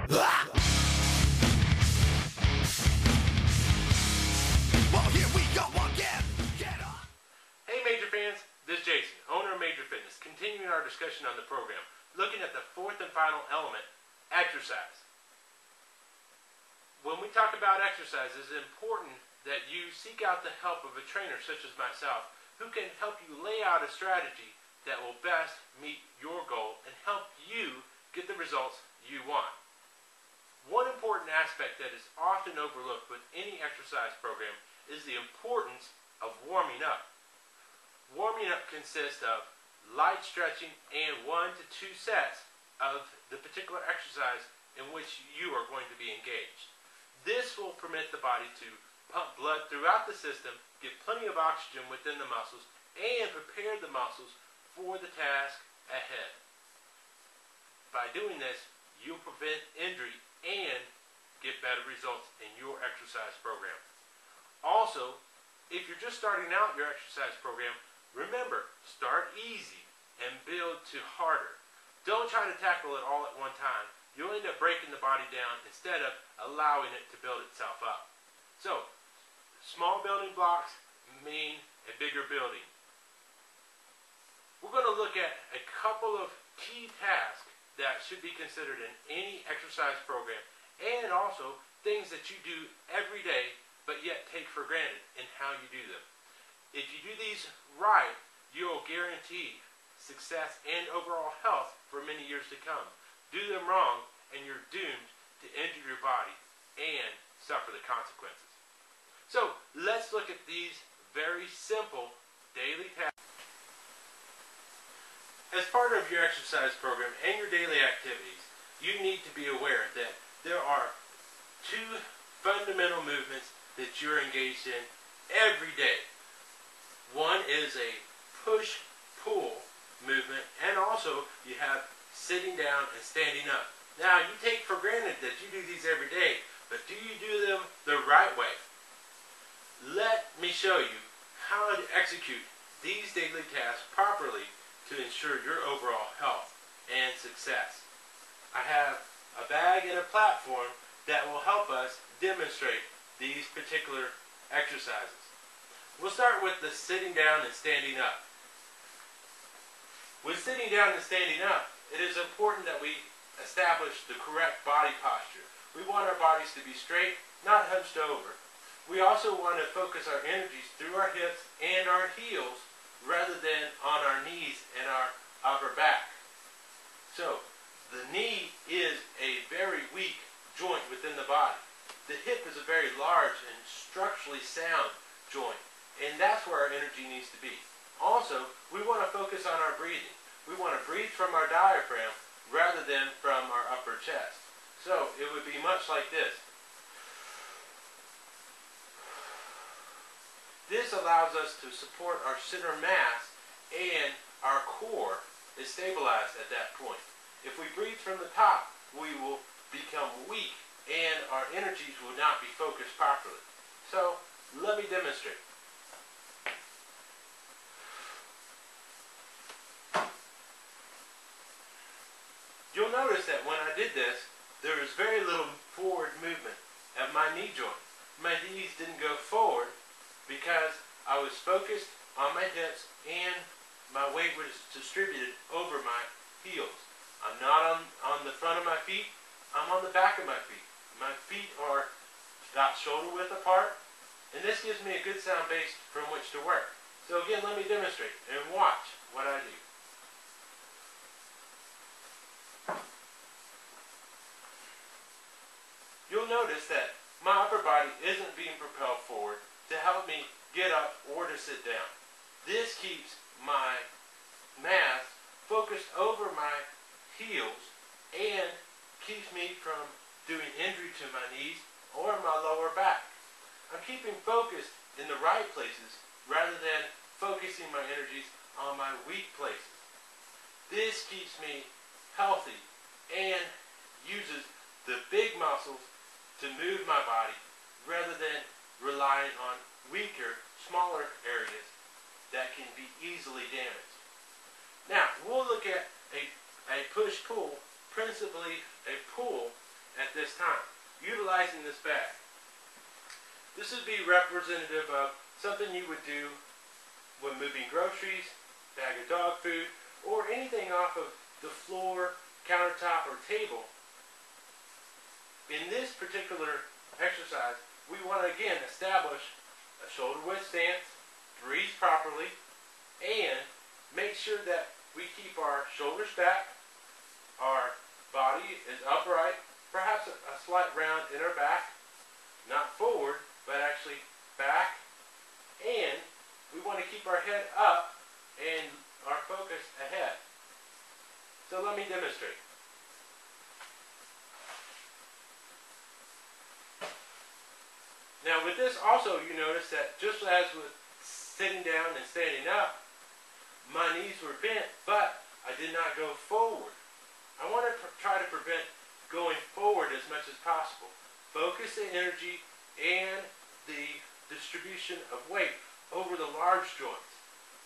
Well, here we go again. Get up. Hey Majer fans, this is Jason, owner of Majer Fitness, continuing our discussion on the program, looking at the fourth and final element, exercise. When we talk about exercise, it's important that you seek out the help of a trainer such as myself, who can help you lay out a strategy that will best meet your goal and help you get the results you want. One important aspect that is often overlooked with any exercise program is the importance of warming up. Warming up consists of light stretching and 1 to 2 sets of the particular exercise in which you are going to be engaged. This will permit the body to pump blood throughout the system, get plenty of oxygen within the muscles, and prepare the muscles for the task ahead. By doing this, you'll prevent injury and get better results in your exercise program. Also, if you're just starting out your exercise program, remember, start easy and build to harder. Don't try to tackle it all at one time. You'll end up breaking the body down instead of allowing it to build itself up. So, small building blocks mean a bigger building. We're going to look at a couple of key tasks that should be considered in any exercise program, and also things that you do every day but yet take for granted in how you do them. If you do these right, you'll guarantee success and overall health for many years to come. Do them wrong and you're doomed to injure your body and suffer the consequences. So let's look at these very simple daily tasks. As part of your exercise program and your daily activities, you need to be aware that there are 2 fundamental movements that you're engaged in every day. One is a push-pull movement, and also you have sitting down and standing up. Now, you take for granted that you do these every day, but do you do them the right way? Let me show you how to execute these daily tasks properly to ensure your overall health and success. I have a bag and a platform that will help us demonstrate these particular exercises. We'll start with the sitting down and standing up. With sitting down and standing up, it is important that we establish the correct body posture. We want our bodies to be straight, not hunched over. We also want to focus our energies through our hips and our heels rather than on our knees and our upper back. So, the knee is a very weak joint within the body. The hip is a very large and structurally sound joint, and that's where our energy needs to be. Also, we want to focus on our breathing. We want to breathe from our diaphragm rather than from our upper chest. So, it would be much like this. This allows us to support our center mass, and our core is stabilized at that point. If we breathe from the top, we will become weak and our energies will not be focused properly. So, let me demonstrate. You'll notice that when I did this, there was very little forward movement at my knee joint. My knees didn't go forward because I was focused on my hips and my weight was distributed over my heels. I'm not on the front of my feet, I'm on the back of my feet. My feet are about shoulder width apart, and this gives me a good sound base from which to work. So again, let me demonstrate and watch what I do. You'll notice that my upper body isn't being propelled forward to help me get up or to sit down. This keeps my mass focused over my heels and keeps me from doing injury to my knees or my lower back. I'm keeping focused in the right places rather than focusing my energies on my weak places. This keeps me healthy and uses the big muscles to move my body rather than relying on weaker, smaller areas that can be easily damaged. Now, we'll look at a push-pull, principally a pull, at this time, utilizing this bag. This would be representative of something you would do when moving groceries, bag of dog food, or anything off of the floor, countertop, or table. In this particular exercise, we want to again establish a shoulder width stance, breathe properly, and make sure that we keep our shoulders back, our body is upright, perhaps a slight round in our back, not forward, but actually back, and we want to keep our head up and our focus ahead. So let me demonstrate. Now with this also, you notice that just as with sitting down and standing up, my knees were bent, but I did not go forward. I want to try to prevent going forward as much as possible. Focus the energy and the distribution of weight over the large joints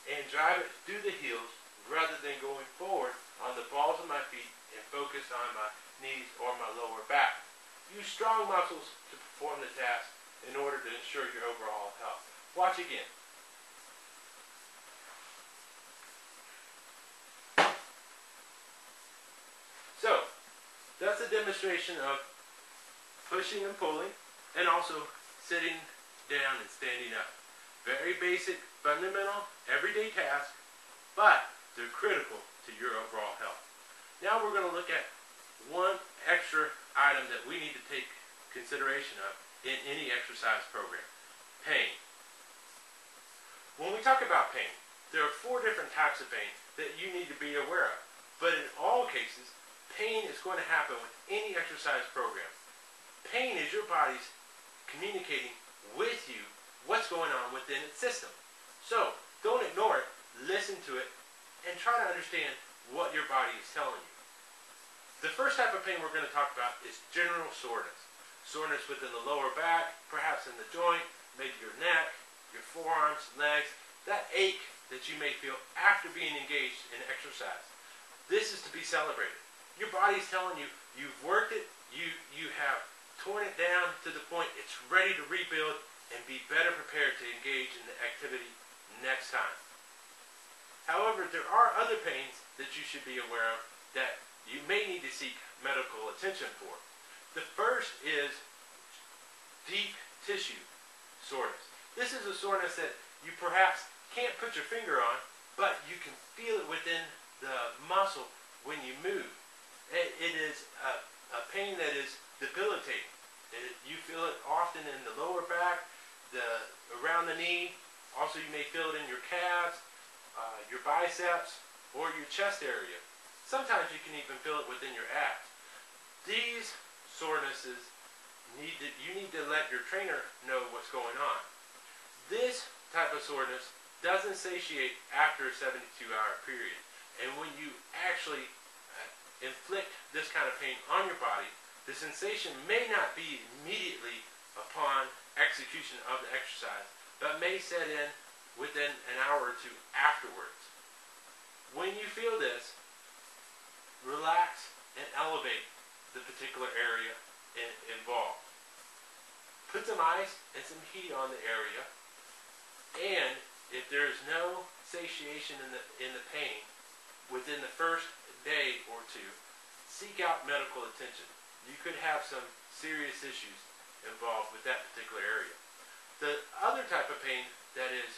and drive it through the heels rather than going forward on the balls of my feet and focus on my knees or my lower back. Use strong muscles to perform the task in order to ensure your overall health. Watch again. So, that's a demonstration of pushing and pulling, and also sitting down and standing up. Very basic, fundamental, everyday tasks, but they're critical to your overall health. Now we're going to look at one extra item that we need to take consideration of in any exercise program: pain. When we talk about pain, there are 4 different types of pain that you need to be aware of. But in all cases, pain is going to happen with any exercise program. Pain is your body's communicating with you what's going on within its system. So, don't ignore it, listen to it, and try to understand what your body is telling you. The first type of pain we're going to talk about is general soreness. Soreness within the lower back, perhaps in the joint, maybe your neck, your forearms, legs, that ache that you may feel after being engaged in exercise. This is to be celebrated. Your body's telling you you've worked it, you have torn it down to the point it's ready to rebuild and be better prepared to engage in the activity next time. However, there are other pains that you should be aware of that you may need to seek medical attention for. The first is deep tissue soreness. This is a soreness that you perhaps can't put your finger on, but you can feel it within the muscle when you move. It is a pain that is debilitating. You feel it often in the lower back, around the knee. Also, you may feel it in your calves, your biceps, or your chest area. Sometimes you can even feel it within your abs. These sorenesses you need to let your trainer know what's going on. This type of soreness doesn't satiate after a 72-hour period. And when you actually inflict this kind of pain on your body, the sensation may not be immediately upon execution of the exercise, but may set in within an hour or 2 afterwards. When you feel this, relax and elevate the particular area involved. Put some ice and some heat on the area, and if there is no satiation in the pain within the first day or 2, seek out medical attention. You could have some serious issues involved with that particular area. The other type of pain that is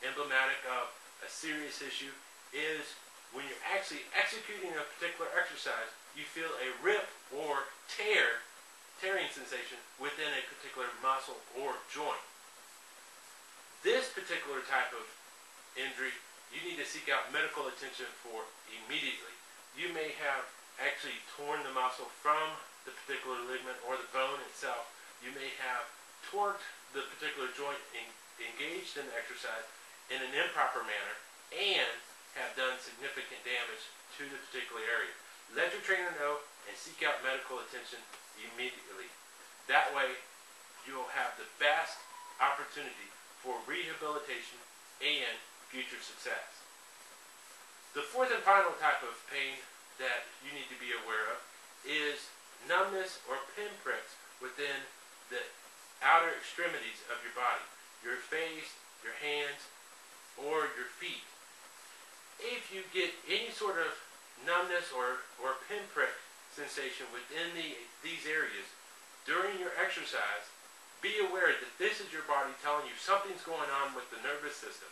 emblematic of a serious issue is when you're actually executing a particular exercise, you feel a rip or tearing sensation within a particular muscle or joint. This particular type of injury, you need to seek out medical attention for immediately. You may have actually torn the muscle from the particular ligament or the bone itself. You may have torqued the particular joint engaged in the exercise in an improper manner and have done significant damage to the particular area. Let your trainer know and seek out medical attention immediately. That way, you'll have the best opportunity for rehabilitation and future success. The fourth and final type of pain that you need to be aware of is numbness or pinpricks within the outer extremities of your body, your face, your hands, or your feet. If you get any sort of numbness or pinprick sensation within these areas during your exercise, be aware that this is your body telling you something's going on with the nervous system.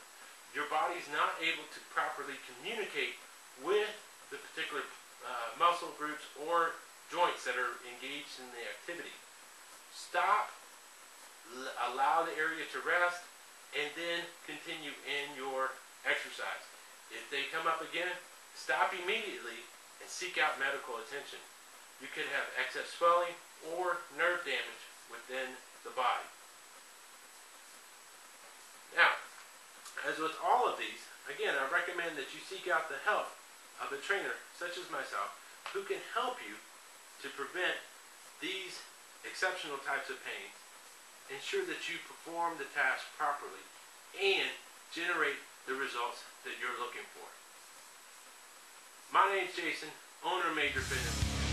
Your body's not able to properly communicate with the particular muscle groups or joints that are engaged in the activity. Stop, allow the area to rest, and then continue in your exercise. If they come up again, stop immediately and seek out medical attention. You could have excess swelling or nerve damage within the body. Now, as with all of these, again, I recommend that you seek out the help of a trainer such as myself who can help you to prevent these exceptional types of pains, ensure that you perform the task properly, and generate the results that you're looking for. My name's Jason, owner of Majer Fitness.